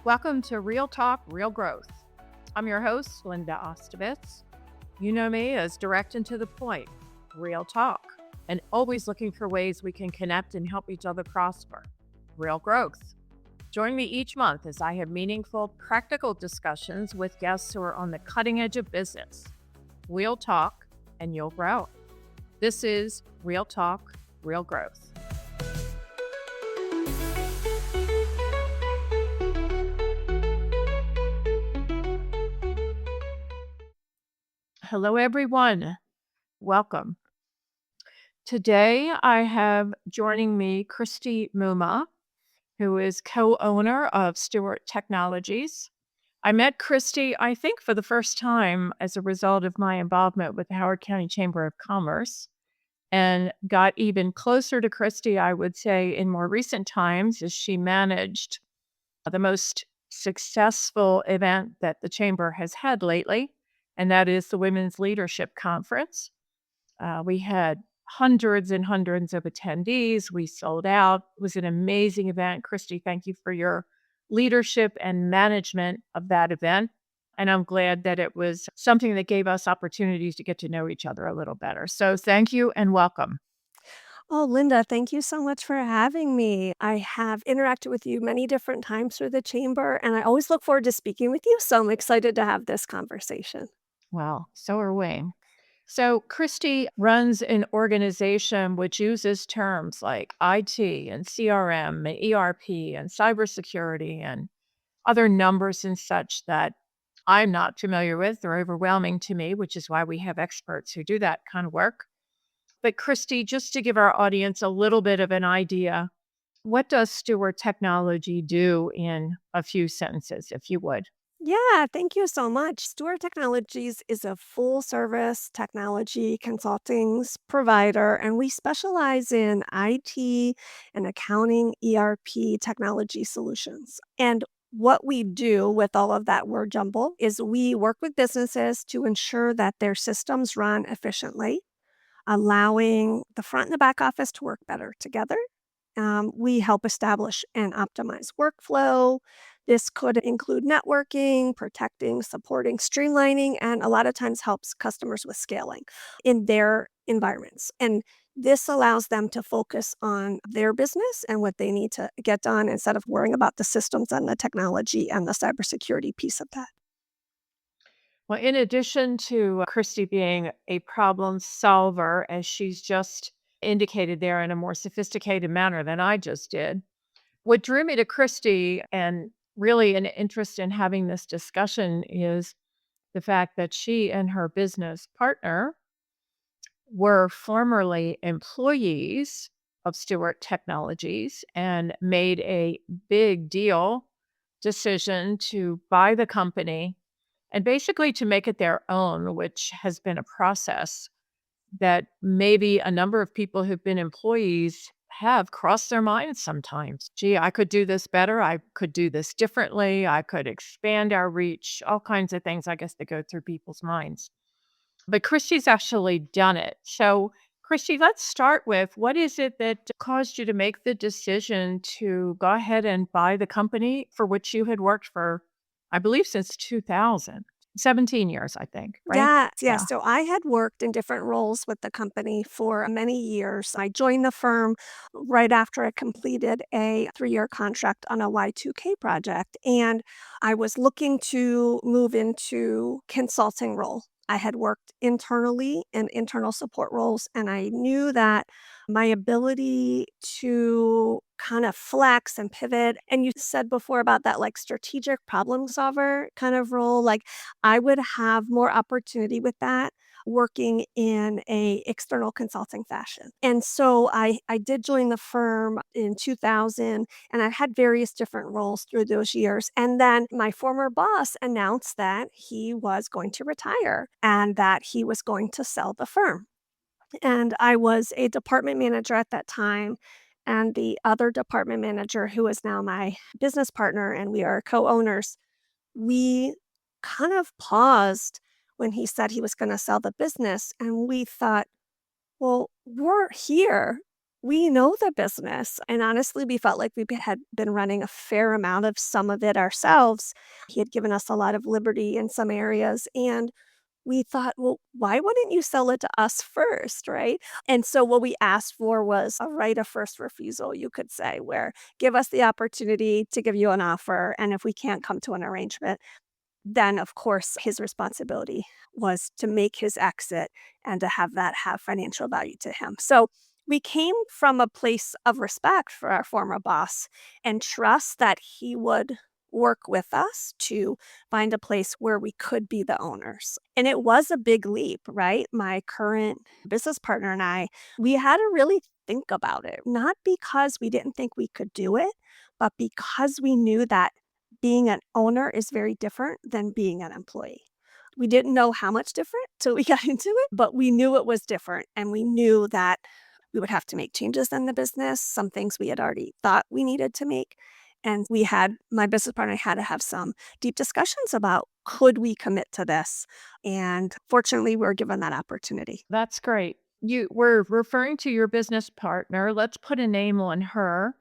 Welcome to Real Talk, Real Growth. I'm your host, Linda Ostovitz. You know me as direct and to the point, real talk, and always looking for ways we can connect and help each other prosper. Real growth. Join me each month as I have meaningful, practical discussions with guests who are on the cutting edge of business. We'll talk and you'll grow. This is Real Talk, Real Growth. Hello, everyone. Welcome. Today, I have joining me Kristy Mumma, who is co-owner of Stewart Technologies. I met Kristy, I think, for the first time as a result of my involvement with the Howard County Chamber of Commerce, and got even closer to Kristy, I would say, in more recent times as she managed the most successful event that the Chamber has had lately, and that is the Women's Leadership Conference. We had hundreds and hundreds of attendees. We sold out. It was an amazing event. Kristy, thank you for your leadership and management of that event. And I'm glad that it was something that gave us opportunities to get to know each other a little better. So thank you and welcome. Oh, Linda, thank you so much for having me. I have interacted with you many different times through the chamber, and I always look forward to speaking with you. So I'm excited to have this conversation. Well, so are we. So, Kristy runs an organization which uses terms like IT and CRM and ERP and cybersecurity and other numbers and such that I'm not familiar with. They're overwhelming to me, which is why we have experts who do that kind of work. But, Kristy, just to give our audience a little bit of an idea, what does Stewart Technology do in a few sentences, if you would? Yeah, thank you so much. Stewart Technologies is a full service technology consulting provider, and we specialize in IT and accounting ERP technology solutions. And what we do with all of that word jumble is we work with businesses to ensure that their systems run efficiently, allowing the front and the back office to work better together. We help establish and optimize workflow. This could include networking, protecting, supporting, streamlining, and a lot of times helps customers with scaling in their environments. And this allows them to focus on their business and what they need to get done instead of worrying about the systems and the technology and the cybersecurity piece of that. Well, in addition to Kristy being a problem solver, as she's just indicated there in a more sophisticated manner than I just did, what drew me to Kristy and really an interest in having this discussion is the fact that she and her business partner were formerly employees of Stewart Technologies and made a big deal decision to buy the company and basically to make it their own, which has been a process that maybe a number of people who've been employees have crossed their minds sometimes. Gee, I could do this better. I could do this differently. I could expand our reach, all kinds of things, I guess, that go through people's minds. But Christy's actually done it. So, Christy, let's start with what is it that caused you to make the decision to go ahead and buy the company for which you had worked for, I believe, since 2000, 17 years, I think, right? Yes, yes. Yeah. So I had worked in different roles with the company for many years. I joined the firm right after I completed a 3-year contract on a Y2K project, and I was looking to move into consulting role. I had worked internally in internal support roles, and I knew that my ability to kind of flex and pivot, and you said before about that like strategic problem solver kind of role, like I would have more opportunity with that working in a external consulting fashion. And so I did join the firm in 2000, and I had various different roles through those years. And then my former boss announced that he was going to retire and that he was going to sell the firm. And I was a department manager at that time. And the other department manager, who is now my business partner, and we are co owners, we kind of paused when he said he was gonna sell the business, and we thought, "Well, we're here. We know the business, and honestly, we felt like had been running a fair amount of some of it ourselves. He had given us a lot of liberty in some areas, and we thought, "Well, why wouldn't you sell it to us first, right?" And so what we asked for was a right of first refusal, you could say, where give us the opportunity to give you an offer, and if we can't come to an arrangement, then, of course, his responsibility was to make his exit and to have that have financial value to him. So we came from a place of respect for our former boss and trust that he would work with us to find a place where we could be the owners. And it was a big leap, right? My current business partner and I, we had to really think about it, not because we didn't think we could do it, but because we knew that being an owner is very different than being an employee. We didn't know how much different till we got into it, but we knew it was different, and we knew that we would have to make changes in the business, some things we had already thought we needed to make, and we had my business partner had to have some deep discussions about could we commit to this, and fortunately, we were given that opportunity. That's great. You were referring to your business partner. Let's put a name on her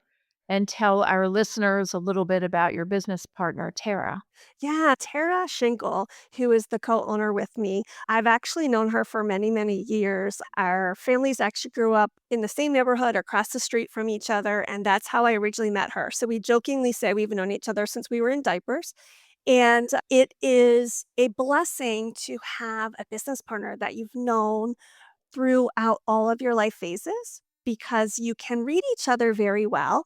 and tell our listeners a little bit about your business partner, Tara. Yeah, Tara Schinkel, who is the co-owner with me, I've actually known her for many, many years. Our families actually grew up in the same neighborhood across the street from each other, and that's how I originally met her. So we jokingly say we've known each other since we were in diapers. And it is a blessing to have a business partner that you've known throughout all of your life phases because you can read each other very well.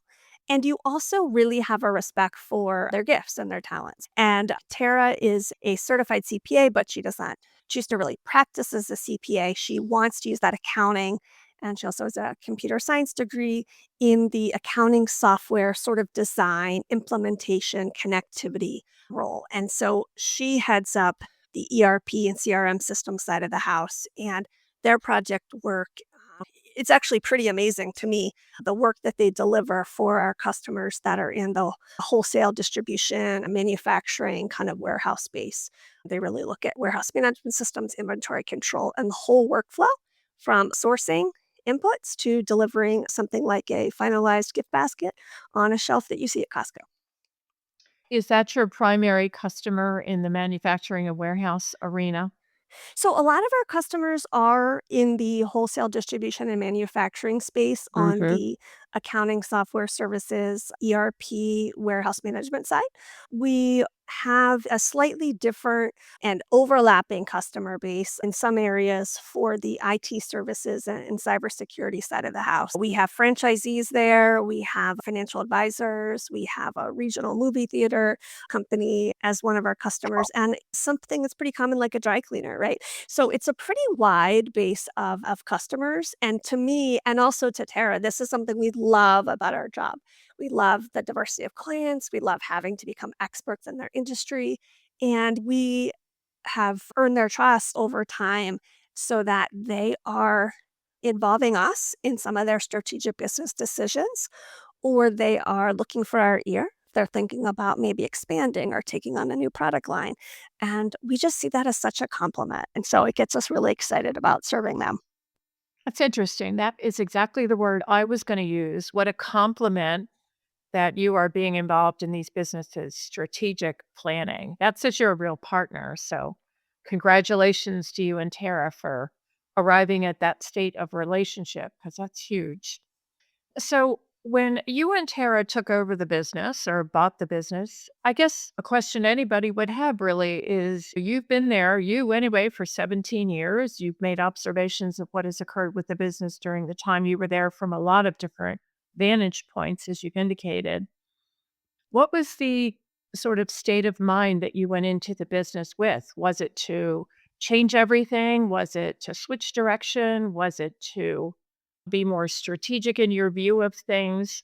And you also really have a respect for their gifts and their talents. And Tara is a certified CPA, but she does not choose to really practice as a CPA. She wants to use that accounting. And she also has a computer science degree in the accounting software sort of design, implementation, connectivity role. And so she heads up the ERP and CRM system side of the house. And their project work, it's actually pretty amazing to me, the work that they deliver for our customers that are in the wholesale distribution, manufacturing kind of warehouse space. They really look at warehouse management systems, inventory control, and the whole workflow from sourcing inputs to delivering something like a finalized gift basket on a shelf that you see at Costco. Is that your primary customer in the manufacturing and warehouse arena? So a lot of our customers are in the wholesale distribution and manufacturing space on Mhm. the accounting software services, ERP, warehouse management side. We have a slightly different and overlapping customer base in some areas for the IT services and cybersecurity side of the house. We have franchisees there, we have financial advisors, we have a regional movie theater company as one of our customers, and something that's pretty common like a dry cleaner, right? So it's a pretty wide base of customers. And to me, and also to Tara, this is something we love about our job. We love the diversity of clients. We love having to become experts in their industry. And we have earned their trust over time so that they are involving us in some of their strategic business decisions, or they are looking for our ear. They're thinking about maybe expanding or taking on a new product line. And we just see that as such a compliment. And so it gets us really excited about serving them. That's interesting. That is exactly the word I was gonna use. What a compliment that you are being involved in these businesses, strategic planning. That says you're a real partner. So, congratulations to you and Tara for arriving at that state of relationship because that's huge. So, when you and Tara took over the business or bought the business, I guess a question anybody would have really is you've been there, you anyway, for 17 years. You've made observations of what has occurred with the business during the time you were there from a lot of different vantage points, as you've indicated. What was the sort of state of mind that you went into the business with? Was it to change everything? Was it to switch direction? Was it to be more strategic in your view of things?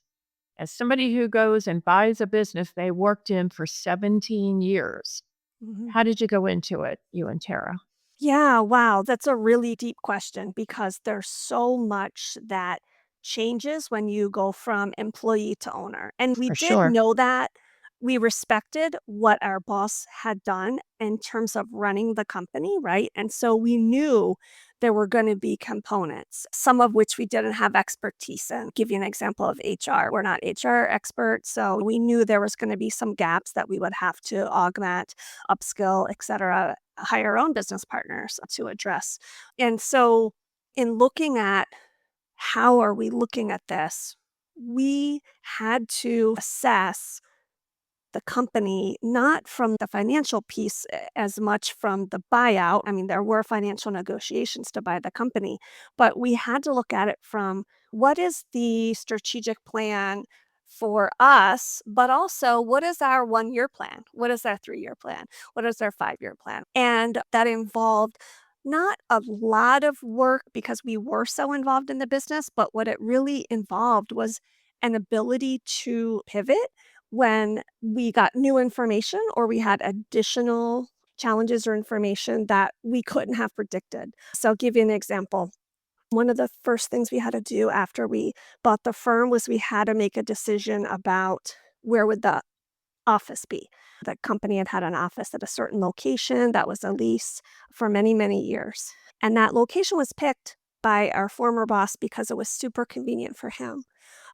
As somebody who goes and buys a business they worked in for 17 years, Mhm. how did you go into it, you and Tara? Yeah, wow, that's a really deep question because there's so much that changes when you go from employee to owner. And we For did sure. know that. We respected what our boss had done in terms of running the company, right? And so we knew there were going to be components, some of which we didn't have expertise in. Give you an example of HR. We're not HR experts, so we knew there was going to be some gaps that we would have to augment, upskill, etc., hire our own business partners to address. And so in looking at how are we looking at this, we had to assess the company, not from the financial piece as much from the buyout. I mean, there were financial negotiations to buy the company, but we had to look at it from what is the strategic plan for us, but also what is our 1 year plan? What is our 3 year plan? What is our 5 year plan? And that involved not a lot of work because we were so involved in the business, but what it really involved was an ability to pivot when we got new information or we had additional challenges or information that we couldn't have predicted. So I'll give you an example. One of the first things we had to do after we bought the firm was we had to make a decision about where would the office be. The company had had an office at a certain location that was a lease for many, many years. And that location was picked by our former boss because it was super convenient for him,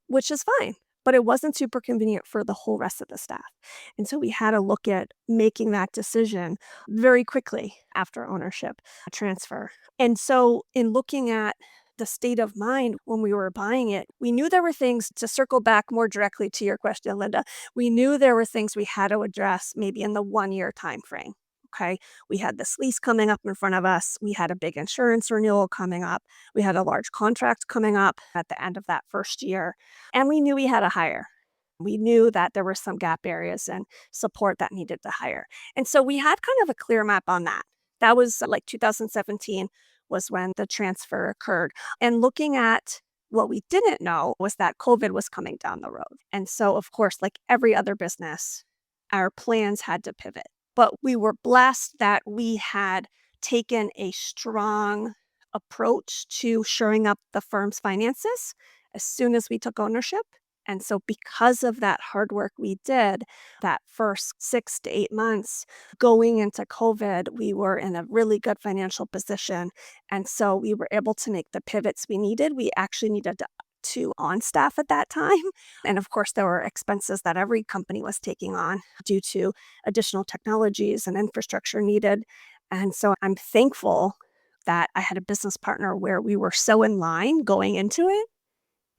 which is fine, but it wasn't super convenient for the whole rest of the staff. And so we had to look at making that decision very quickly after ownership transfer. And so in looking at the state of mind when we were buying it, we knew there were things to circle back more directly to your question, Linda. We knew there were things we had to address maybe in the 1 year time frame. Okay. We had this lease coming up in front of us. We had a big insurance renewal coming up. We had a large contract coming up at the end of that first year. And we knew we had to hire. We knew that there were some gap areas and support that needed to hire. And so we had kind of a clear map on that. That was like 2017 was when the transfer occurred. And looking at what we didn't know was that COVID was coming down the road. And so, of course, like every other business, our plans had to pivot. But we were blessed that we had taken a strong approach to shoring up the firm's finances as soon as we took ownership. And so, because of that hard work we did, that first 6 to 8 months going into COVID, we were in a really good financial position. And so, we were able to make the pivots we needed. We actually needed to on staff at that time. And of course, there were expenses that every company was taking on due to additional technologies and infrastructure needed. And so, I'm thankful that I had a business partner where we were so in line going into it.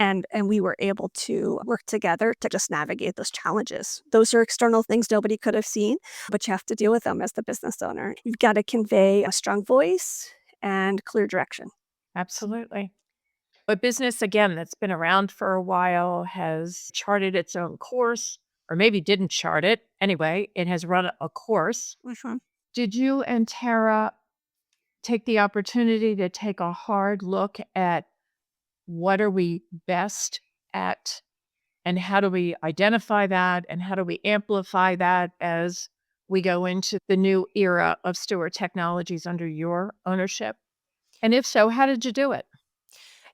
And we were able to work together to just navigate those challenges. Those are external things nobody could have seen, but you have to deal with them as the business owner. You've got to convey a strong voice and clear direction. Absolutely. A business, again, that's been around for a while has charted its own course, or maybe didn't chart it. Anyway, it has run a course. Mhm. Did you and Tara take the opportunity to take a hard look at what are we best at and how do we identify that and how do we amplify that as we go into the new era of Stewart Technologies under your ownership? And if so, how did you do it?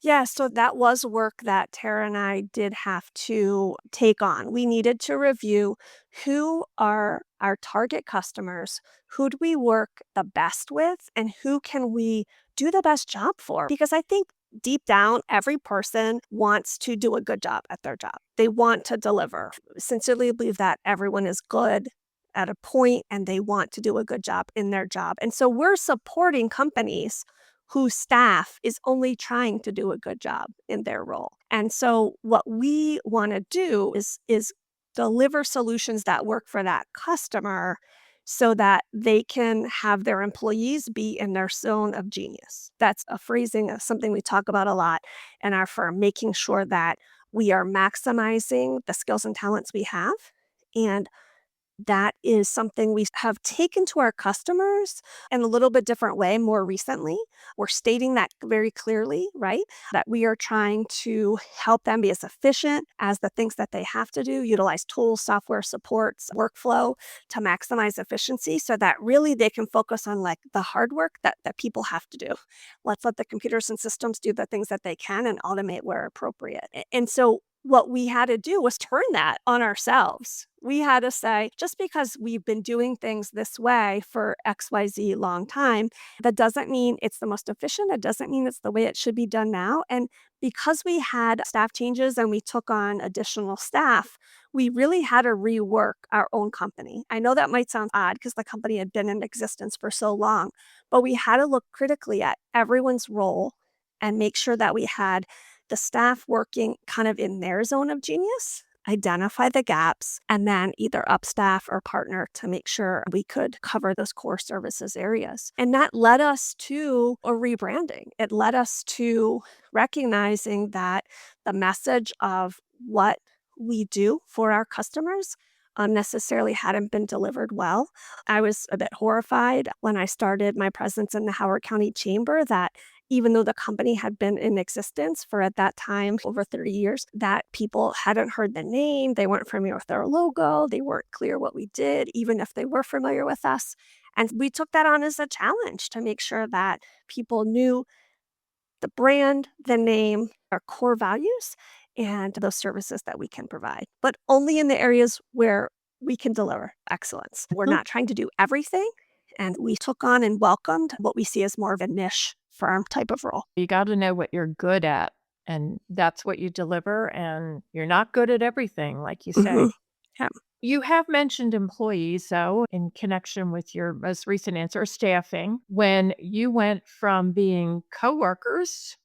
Yeah, so that was work that Tara and I did have to take on. We needed to review who are our target customers, who do we work the best with, and who can we do the best job for? Because I think deep down, every person wants to do a good job at their job. They want to deliver. Sincerely believe that everyone is good at a point and they want to do a good job in their job. And so we're supporting companies whose staff is only trying to do a good job in their role. And so what we want to do is deliver solutions that work for that customer so that they can have their employees be in their zone of genius. That's a phrasing of something we talk about a lot in our firm, making sure that we are maximizing the skills and talents we have. And that is something we have taken to our customers in a little bit different way more recently. We're stating that very clearly, right? That we are trying to help them be as efficient as the things that they have to do, utilize tools, software supports, workflow to maximize efficiency so that really they can focus on like the hard work that people have to do. Let's let the computers and systems do the things that they can and automate where appropriate. And so what we had to do was turn that on ourselves. We had to say, just because we've been doing things this way for XYZ long time, that doesn't mean it's the most efficient. It doesn't mean it's the way it should be done now. And because we had staff changes and we took on additional staff, we really had to rework our own company. I know that might sound odd because the company had been in existence for so long, but we had to look critically at everyone's role and make sure that we had the staff working kind of in their zone of genius, identify the gaps, and then either upstaff or partner to make sure we could cover those core services areas. And that led us to a rebranding. It led us to recognizing that the message of what we do for our customers unnecessarily hadn't been delivered well. I was a bit horrified when I started my presence in the Howard County Chamber that even though the company had been in existence for at that time over 30 years, that people hadn't heard the name, they weren't familiar with our logo, they weren't clear what we did, even if they were familiar with us. And we took that on as a challenge to make sure that people knew the brand, the name, our core values, and those services that we can provide, but only in the areas where we can deliver excellence. We're Mhm. not trying to do everything. And we took on and welcomed what we see as more of a niche firm type of role. You gotta know what you're good at, and that's what you deliver, and you're not good at everything, like you Mhm. say. Yeah. You have mentioned employees, though, in connection with your most recent answer, staffing. When you went from being coworkers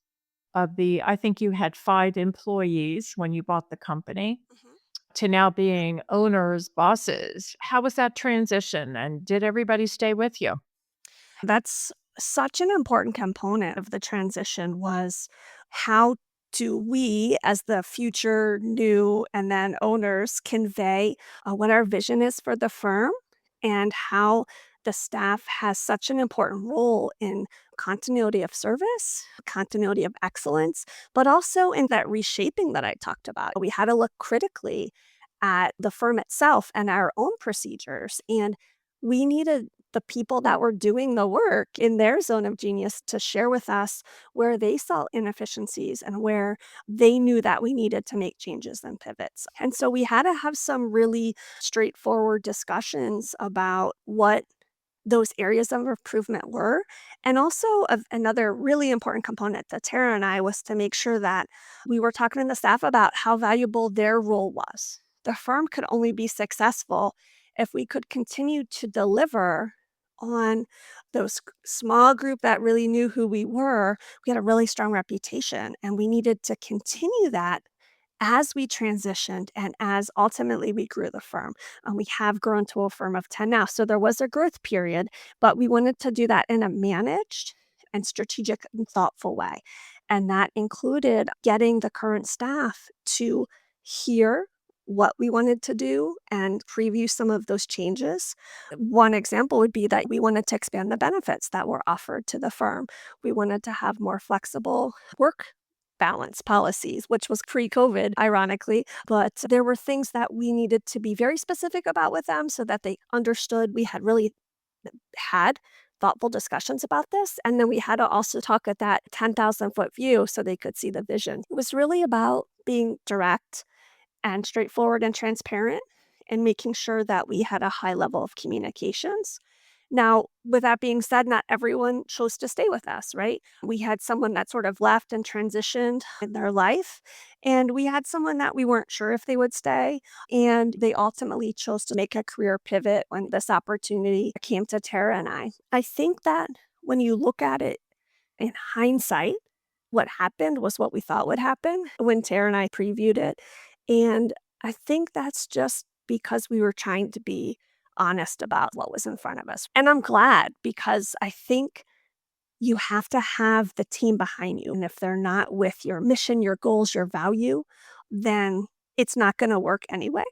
of the I think you had 5 employees when you bought the company, Mhm. to now being owners, bosses. How was that transition, and did everybody stay with you? That's such an important component of the transition was how do we as the future new and then owners convey what our vision is for the firm and how the staff has such an important role in continuity of service, continuity of excellence, but also in that reshaping that I talked about. We had to look critically at the firm itself and our own procedures, and we needed the people that were doing the work in their zone of genius to share with us where they saw inefficiencies and where they knew that we needed to make changes and pivots. And so we had to have some really straightforward discussions about what those areas of improvement were. And also, another really important component that Tara and I was to make sure that we were talking to the staff about how valuable their role was. The firm could only be successful if we could continue to deliver on those small group that really knew who we were. We had a really strong reputation, and we needed to continue that as we transitioned and as ultimately we grew the firm. We have grown to a firm of 10 now. So there was a growth period, but we wanted to do that in a managed and strategic and thoughtful way. And that included getting the current staff to hear what we wanted to do and preview some of those changes. One example would be that we wanted to expand the benefits that were offered to the firm. We wanted to have more flexible work balance policies, which was pre-COVID, ironically, but there were things that we needed to be very specific about with them so that they understood we had really had thoughtful discussions about this, and then we had to also talk at that 10,000-foot view so they could see the vision. It was really about being direct and straightforward and transparent and making sure that we had a high level of communications. Now, with that being said, not everyone chose to stay with us, right? We had someone that sort of left and transitioned in their life, and we had someone that we weren't sure if they would stay, and they ultimately chose to make a career pivot when this opportunity came to Tara and I. I think that when you look at it in hindsight, what happened was what we thought would happen when Tara and I previewed it, and I think that's just because we were trying to be honest about what was in front of us. And I'm glad because I think you have to have the team behind you. And if they're not with your mission, your goals, your value, then it's not going to work anyway.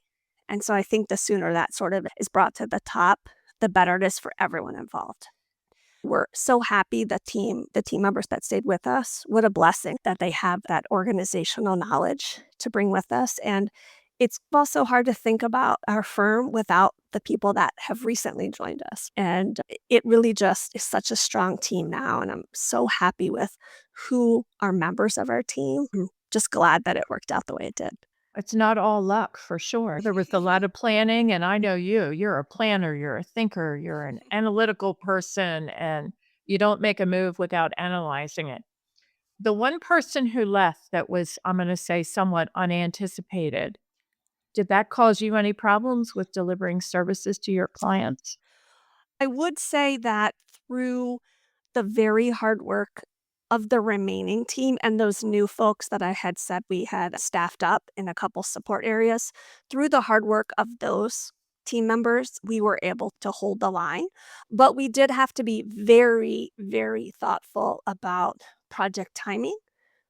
And so I think the sooner that sort of is brought to the top, the better it is for everyone involved. We're so happy the team members that stayed with us, what a blessing that they have that organizational knowledge to bring with us. And it's also hard to think about our firm without the people that have recently joined us. And it really just is such a strong team now. And I'm so happy with who are members of our team. I'm just glad that it worked out the way it did. It's not all luck for sure. There was a lot of planning, and I know you. You're a planner, you're a thinker, you're an analytical person, and you don't make a move without analyzing it. The one person who left that was, I'm gonna say, somewhat unanticipated, did that cause you any problems with delivering services to your clients? I would say that through the very hard work of the remaining team and those new folks that I had said we had staffed up in a couple support areas, through the hard work of those team members, we were able to hold the line. But we did have to be very, very thoughtful about project timing,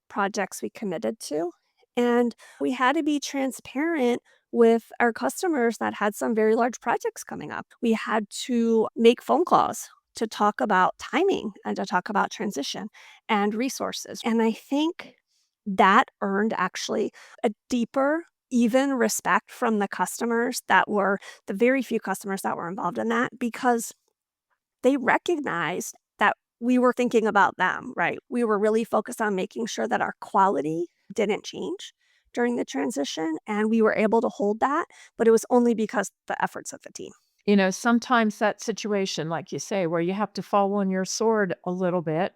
projects we committed to. And we had to be transparent with our customers that had some very large projects coming up. We had to make phone calls to talk about timing and to talk about transition and resources. And I think that earned actually a deeper, even respect from the customers that were the very few customers that were involved in that because they recognized that we were thinking about them, right? We were really focused on making sure that our quality didn't change during the transition, and we were able to hold that, but it was only because the efforts of the team. Sometimes that situation, like you say, where you have to fall on your sword a little bit,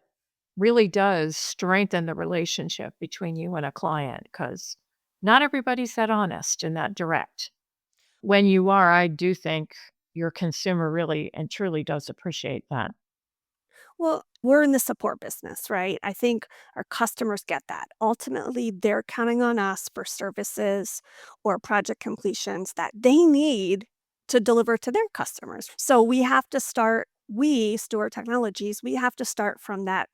really does strengthen the relationship between you and a client because not everybody's that honest and that direct. When you are, I do think your consumer really and truly does appreciate that. Well, we're in the support business, right? I think our customers get that. Ultimately, they're counting on us for services or project completions that they need to deliver to their customers. So we have to start, Stewart Technologies, we have to start from that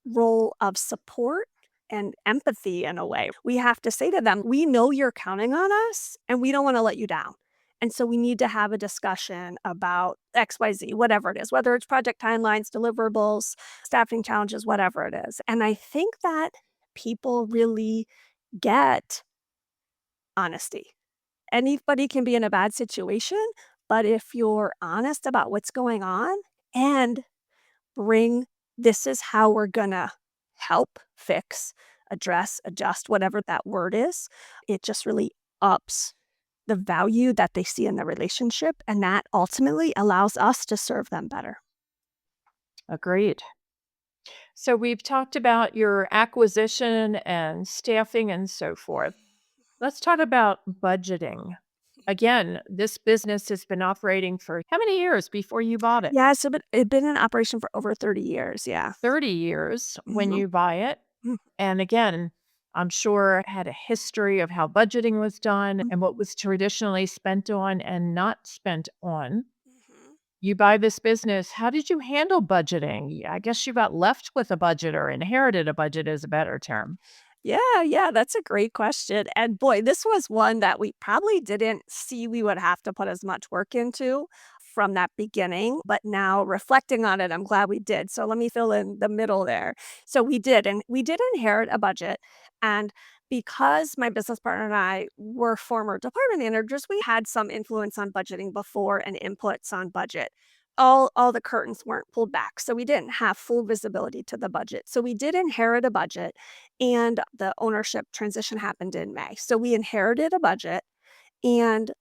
role of support and empathy in a way. We have to say to them, "We know you're counting on us, and we don't wanna let you down. And so we need to have a discussion about XYZ, whatever it is, whether it's project timelines, deliverables, staffing challenges, whatever it is." And I think that people really get honesty. Anybody can be in a bad situation, but if you're honest about what's going on and bring, "This is how we're gonna help, fix, address, adjust," whatever that word is, it just really ups the value that they see in the relationship, and that ultimately allows us to serve them better. Agreed. So we've talked about your acquisition and staffing and so forth. Let's talk about budgeting. Again, this business has been operating for how many years before you bought it? Yeah, so but it been in operation for over 30 years, yeah. 30 years when Mhm, you buy it. mm, And again, I'm sure it had a history of how budgeting was done and what mhm, was traditionally spent on and not spent on. mhm. You buy this business. How did you handle budgeting? I guess you got left with a budget or inherited a budget is a better term. Yeah, yeah, that's a great question, and boy, this was one that we probably didn't see we would have to put as much work into from that beginning, but now reflecting on it, I'm glad we did, so let me fill in the middle there. So we did, and we did inherit a budget, and because my business partner and I were former department managers, we had some influence on budgeting before and inputs on budget. All the curtains weren't pulled back, so we didn't have full visibility to the budget. So we did inherit a budget, and the ownership transition happened in May. So we inherited a budget, and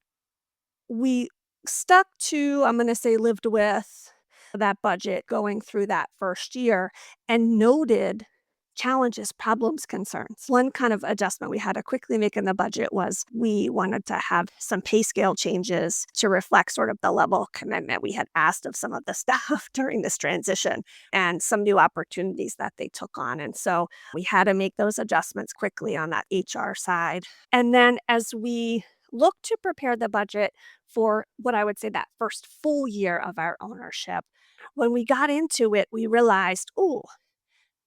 we stuck to, I'm gonna say, lived with that budget going through that first year and noted challenges, problems, concerns. One kind of adjustment we had to quickly make in the budget was we wanted to have some pay scale changes to reflect sort of the level of commitment we had asked of some of the staff during this transition and some new opportunities that they took on. And so we had to make those adjustments quickly on that HR side. And then as we look to prepare the budget for what I would say that first full year of our ownership, when we got into it, we realized, oh,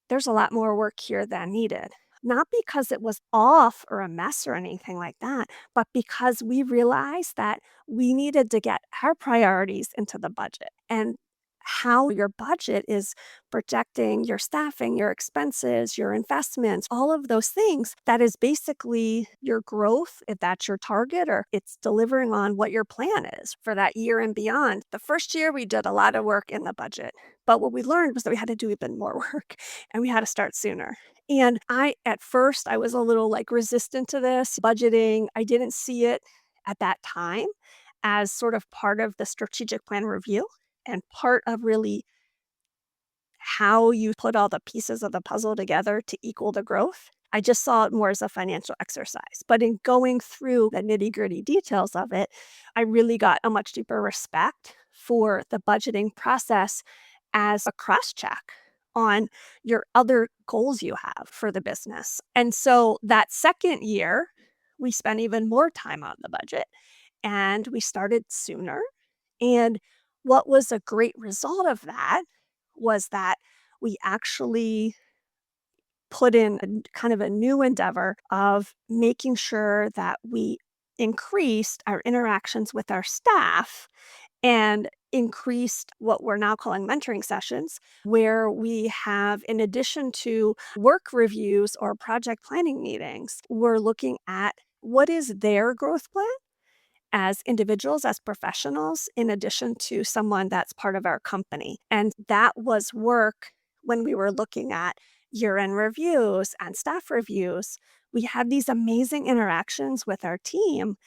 there's a lot more work here than needed. Not because it was off or a mess or anything like that, but because we realized that we needed to get our priorities into the budget. And how your budget is projecting your staffing, your expenses, your investments, all of those things. That is basically your growth, if that's your target, or it's delivering on what your plan is for that year and beyond. The first year, we did a lot of work in the budget. But what we learned was that we had to do even more work and we had to start sooner. And at first, I was a little like resistant to this budgeting. I didn't see it at that time as sort of part of the strategic plan review and part of really how you put all the pieces of the puzzle together to equal the growth. I just saw it more as a financial exercise. But in going through the nitty gritty details of it, I really got a much deeper respect for the budgeting process as a cross check on your other goals you have for the business. And so that second year, we spent even more time on the budget and we started sooner. And what was a great result of that was that we actually put in kind of a new endeavor of making sure that we increased our interactions with our staff and increased what we're now calling mentoring sessions, where we have, in addition to work reviews or project planning meetings, we're looking at what is their growth plan as individuals, as professionals, in addition to someone that's part of our company. And that was work when we were looking at year end reviews and staff reviews. We had these amazing interactions with our team,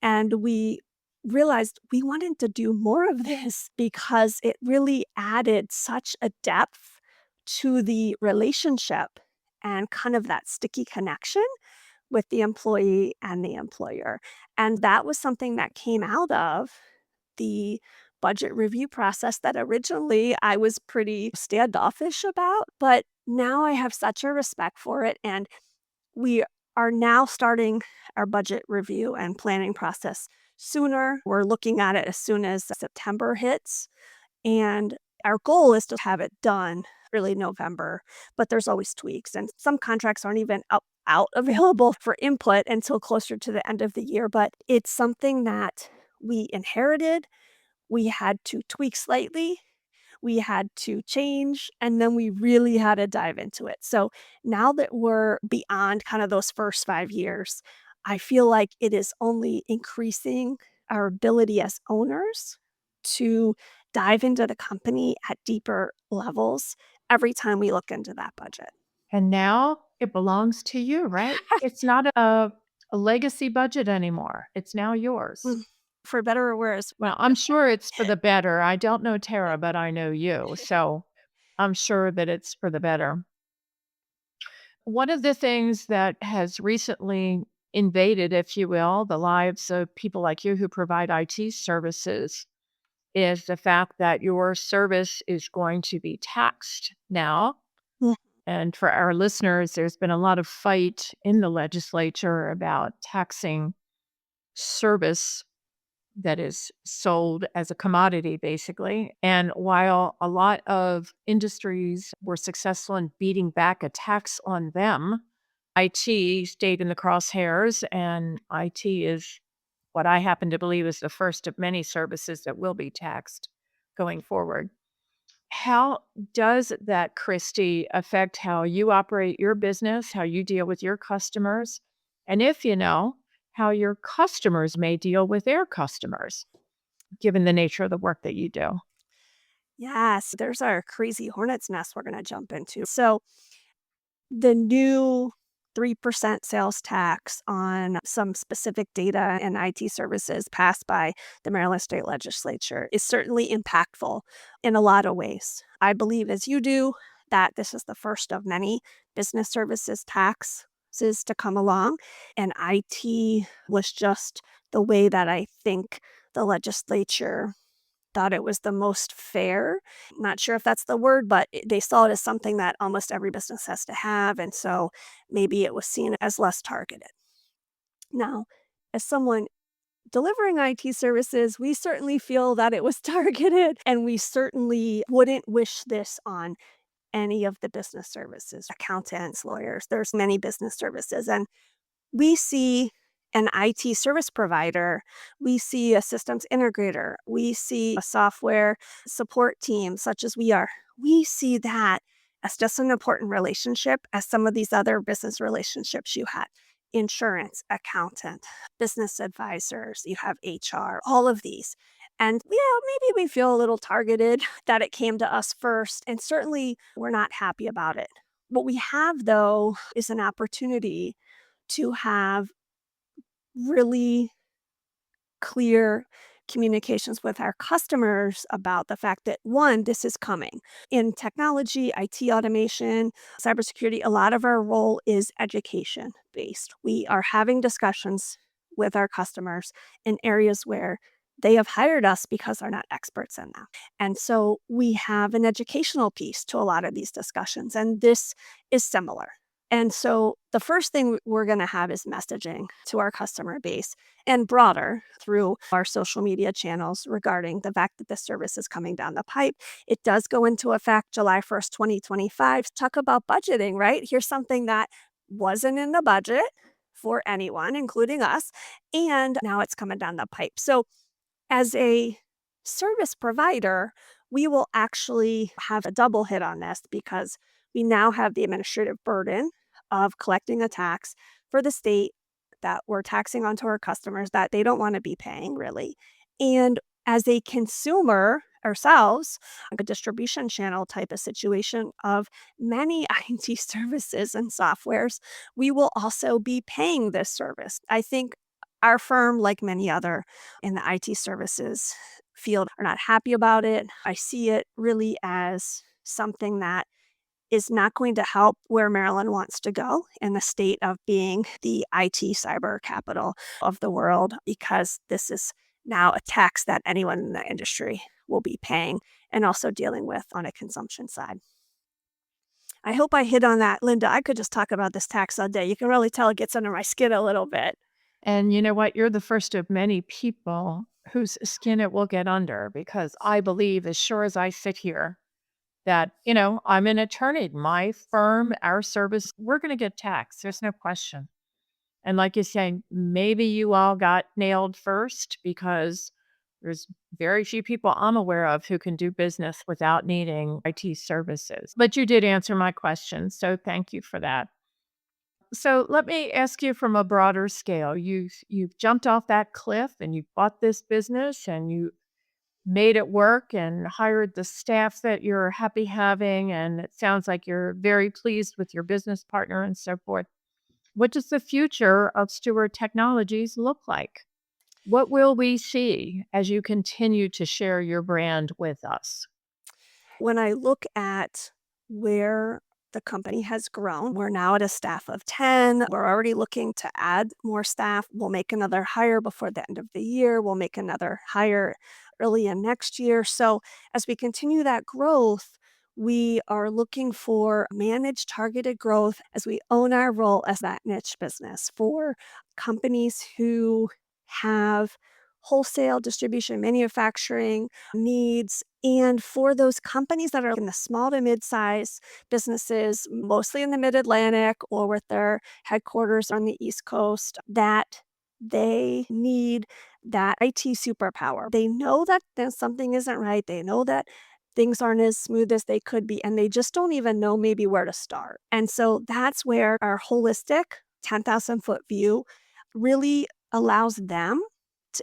and we realized we wanted to do more of this because it really added such a depth to the relationship and kind of that sticky connection with the employee and the employer. And that was something that came out of the budget review process that originally I was pretty standoffish about, but now I have such a respect for it. And we are now starting our budget review and planning process sooner. We're looking at it as soon as September hits. And our goal is to have it done early November, but there's always tweaks. And some contracts aren't even out available for input until closer to the end of the year. But it's something that we inherited. We had to tweak slightly, we had to change, and then we really had to dive into it. So now that we're beyond kind of those first 5 years, I feel like it is only increasing our ability as owners to dive into the company at deeper levels every time we look into that budget. And now it belongs to you, right? It's not a legacy budget anymore. It's now yours. Mm. For better or worse. Well, I'm sure it's for the better. I don't know Tara, but I know you. So I'm sure that it's for the better. One of the things that has recently invaded, if you will, the lives of people like you who provide IT services is the fact that your service is going to be taxed now. Mm. And for our listeners, there's been a lot of fight in the legislature about taxing service that is sold as a commodity, basically. And while a lot of industries were successful in beating back a tax on them, IT stayed in the crosshairs, and IT is what I happen to believe is the first of many services that will be taxed going forward. How does that, Christy, affect how you operate your business, how you deal with your customers? And if you know, how your customers may deal with their customers, given the nature of the work that you do? Yes, there's our crazy hornet's nest we're going to jump into. So, the new 3% sales tax on some specific data and IT services passed by the Maryland State Legislature is certainly impactful in a lot of ways. I believe, as you do, that this is the first of many business services taxes to come along. And IT was just the way that I think the legislature thought it was the most fair. Not sure if that's the word, but they saw it as something that almost every business has to have, and so maybe it was seen as less targeted. Now, as someone delivering IT services, we certainly feel that it was targeted, and we certainly wouldn't wish this on any of the business services, accountants, lawyers. There's many business services, and we see an IT service provider, we see a systems integrator, we see a software support team such as we are. We see that as just an important relationship as some of these other business relationships you had. Insurance, accountant, business advisors, you have HR, all of these. And yeah, maybe we feel a little targeted that it came to us first. And certainly we're not happy about it. What we have, though, is an opportunity to have really clear communications with our customers about the fact that one, this is coming. In technology, IT automation, cybersecurity, a lot of our role is education based. We are having discussions with our customers in areas where they have hired us because they're not experts in them. And so we have an educational piece to a lot of these discussions, and this is similar. And so the first thing we're going to have is messaging to our customer base and broader through our social media channels regarding the fact that this service is coming down the pipe. It does go into effect July 1st, 2025. Talk about budgeting, right? Here's something that wasn't in the budget for anyone, including us, and now it's coming down the pipe. So as a service provider, we will actually have a double hit on this because we now have the administrative burden of collecting a tax for the state that we're taxing onto our customers that they don't want to be paying, really. And as a consumer ourselves, like a distribution channel type of situation of many IT services and softwares, we will also be paying this service. I think our firm, like many other in the IT services field, are not happy about it. I see it really as something that is not going to help where Maryland wants to go in the state of being the IT cyber capital of the world, because this is now a tax that anyone in the industry will be paying and also dealing with on a consumption side. I hope I hit on that. Linda, I could just talk about this tax all day. You can really tell it gets under my skin a little bit. And you know what? You're the first of many people whose skin it will get under because I believe, as sure as I sit here, that, I'm an attorney. My firm, our service, we're going to get taxed. There's no question. And like you're saying, maybe you all got nailed first because there's very few people I'm aware of who can do business without needing IT services. But you did answer my question. So thank you for that. So let me ask you from a broader scale. You've jumped off that cliff and you bought this business and you made it work and hired the staff that you're happy having, and it sounds like you're very pleased with your business partner and so forth. What does the future of Stewart Technologies look like? What will we see as you continue to share your brand with us? When I look at where the company has grown, we're now at a staff of 10. We're already looking to add more staff. We'll make another hire before the end of the year. We'll make another hire early in next year. So, as we continue that growth, we are looking for managed targeted growth as we own our role as that niche business for companies who have wholesale distribution, manufacturing needs. And for those companies that are in the small to mid-size businesses, mostly in the Mid-Atlantic or with their headquarters on the East Coast, that they need that IT superpower. They know that something isn't right. They know that things aren't as smooth as they could be, and they just don't even know maybe where to start. And so that's where our holistic 10,000-foot view really allows them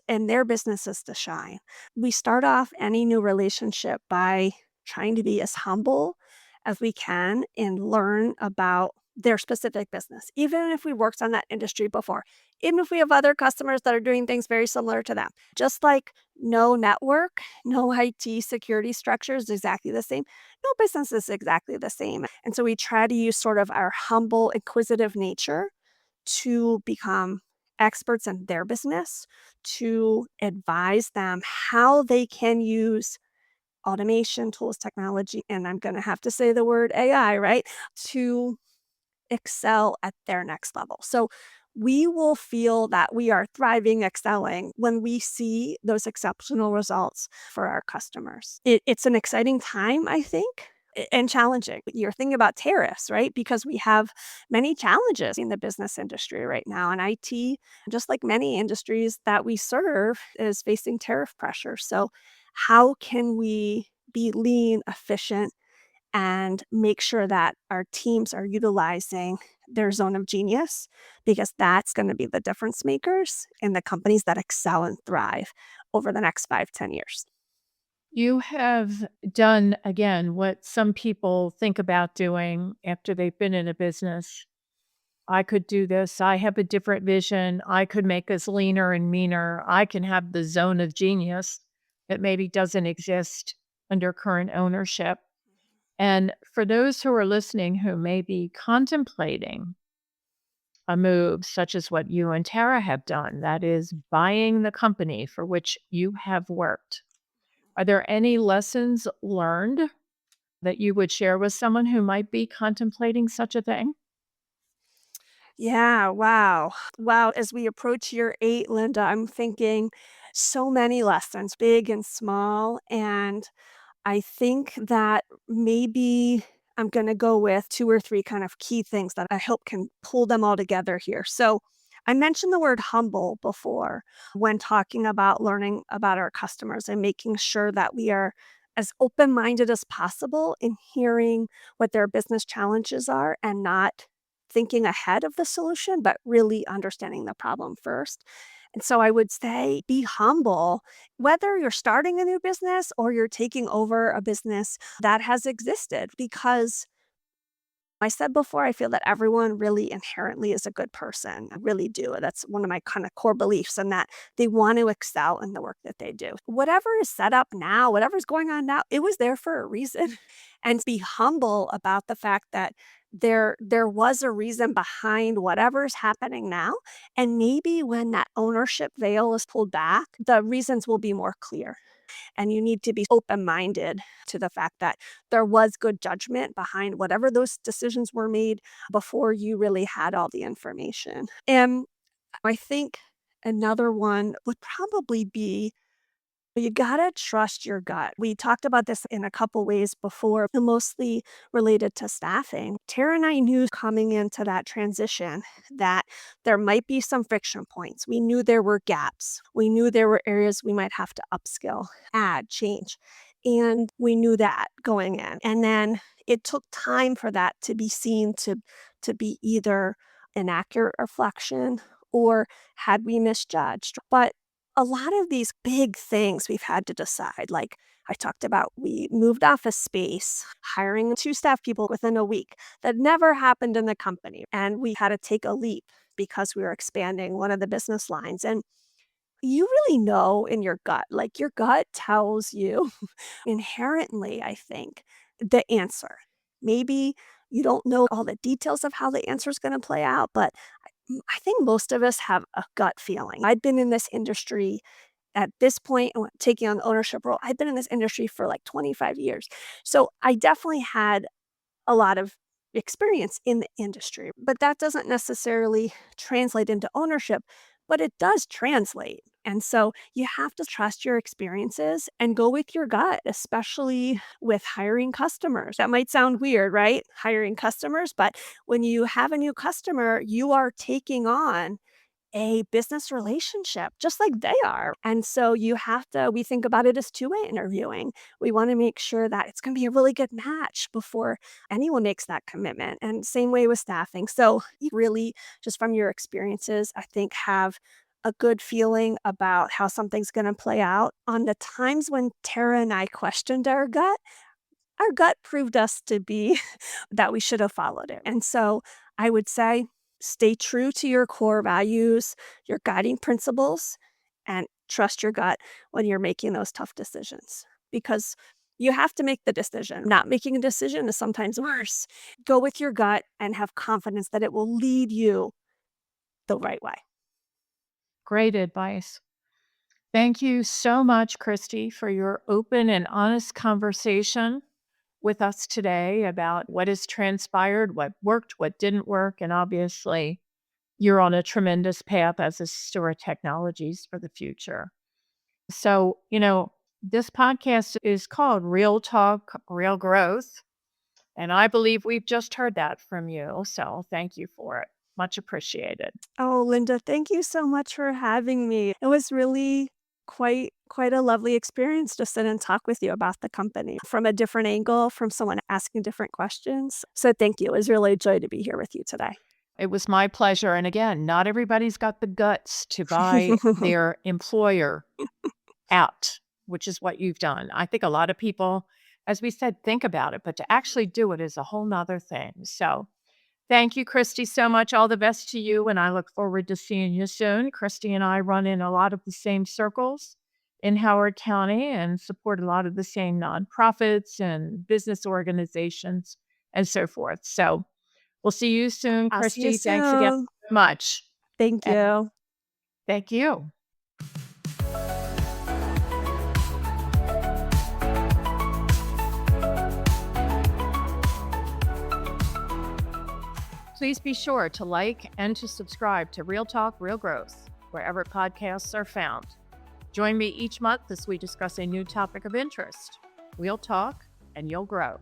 and their businesses to shine. We start off any new relationship by trying to be as humble as we can and learn about their specific business, even if we worked on that industry before, even if we have other customers that are doing things very similar to them. Just like no network, no IT security structure is exactly the same, no business is exactly the same. And so we try to use sort of our humble, inquisitive nature to become experts in their business, to advise them how they can use automation tools, technology, and I'm going to have to say the word AI, right, to excel at their next level. So we will feel that we are thriving, excelling when we see those exceptional results for our customers. It's an exciting time, I think. and challenging. You're thinking about tariffs, right? Because we have many challenges in the business industry right now, and IT, just like many industries that we serve, is facing tariff pressure. So, how can we be lean, efficient, and make sure that our teams are utilizing their zone of genius? Because that's going to be the difference makers in the companies that excel and thrive over the next 5, 10 years. You have done, again, what some people think about doing after they've been in a business. I could do this. I have a different vision. I could make us leaner and meaner. I can have the zone of genius that maybe doesn't exist under current ownership. And for those who are listening who may be contemplating a move such as what you and Tara have done, that is buying the company for which you have worked, are there any lessons learned that you would share with someone who might be contemplating such a thing? Yeah, wow. Wow, as we approach year 8, Linda, I'm thinking so many lessons, big and small, and I think that maybe I'm gonna go with 2 or 3 kind of key things that I hope can pull them all together here. So, I mentioned the word humble before when talking about learning about our customers and making sure that we are as open-minded as possible in hearing what their business challenges are and not thinking ahead of the solution, but really understanding the problem first. And so I would say be humble whether you're starting a new business or you're taking over a business that has existed, because I said before, I feel that everyone really inherently is a good person. I really do. That's one of my kind of core beliefs, and that they want to excel in the work that they do. Whatever is set up now, whatever's going on now, it was there for a reason. And be humble about the fact that there was a reason behind whatever's happening now. And maybe when that ownership veil is pulled back, the reasons will be more clear. And you need to be open-minded to the fact that there was good judgment behind whatever those decisions were made before you really had all the information. And I think another one would probably be you gotta trust your gut. We talked about this in a couple ways before, mostly related to staffing. Tara and I knew coming into that transition that there might be some friction points. We knew there were gaps. We knew there were areas we might have to upskill, add, change. And we knew that going in. And then it took time for that to be seen to be either an accurate reflection or had we misjudged. But a lot of these big things we've had to decide, like I talked about, we moved office space, hiring 2 staff people within a week. That never happened in the company, and we had to take a leap because we were expanding one of the business lines, and you really know in your gut, like, your gut tells you inherently, I think, the answer. Maybe you don't know all the details of how the answer is gonna play out, but I think most of us have a gut feeling. I've been in this industry at this point, taking on the ownership role, I've been in this industry for like 25 years. So I definitely had a lot of experience in the industry, but that doesn't necessarily translate into ownership, but it does translate. And so you have to trust your experiences and go with your gut, especially with hiring customers. That might sound weird, right? Hiring customers, but when you have a new customer, you are taking on a business relationship just like they are. And so you have to we think about it as two-way interviewing. We wanna make sure that it's gonna be a really good match before anyone makes that commitment, and same way with staffing. So you really, just from your experiences, I think, have a good feeling about how something's gonna play out. On the times when Tara and I questioned our gut proved us to be that we should have followed it. And so I would say stay true to your core values, your guiding principles, and trust your gut when you're making those tough decisions, because you have to make the decision. Not making a decision is sometimes worse. Go with your gut and have confidence that it will lead you the right way. Great advice. Thank you so much, Christy, for your open and honest conversation with us today about what has transpired, what worked, what didn't work, and obviously you're on a tremendous path as a Stewart Technologies for the future. So, this podcast is called Real Talk, Real Growth. And I believe we've just heard that from you. So thank you for it. Much appreciated. Oh, Linda, thank you so much for having me. It was really quite a lovely experience to sit and talk with you about the company from a different angle, from someone asking different questions. So thank you. It was really a joy to be here with you today. It was my pleasure. And again, not everybody's got the guts to buy their employer out, which is what you've done. I think a lot of people, as we said, think about it, but to actually do it is a whole nother thing. So thank you, Kristy, so much. All the best to you. And I look forward to seeing you soon. Kristy and I run in a lot of the same circles in Howard County and support a lot of the same nonprofits and business organizations and so forth. So we'll see you soon, I'll see you Kristy. Thanks again soon. so much. Thank And you. thank you. Please be sure to like and to subscribe to Real Talk, Real Growth, wherever podcasts are found. Join me each month as we discuss a new topic of interest. We'll talk and you'll grow.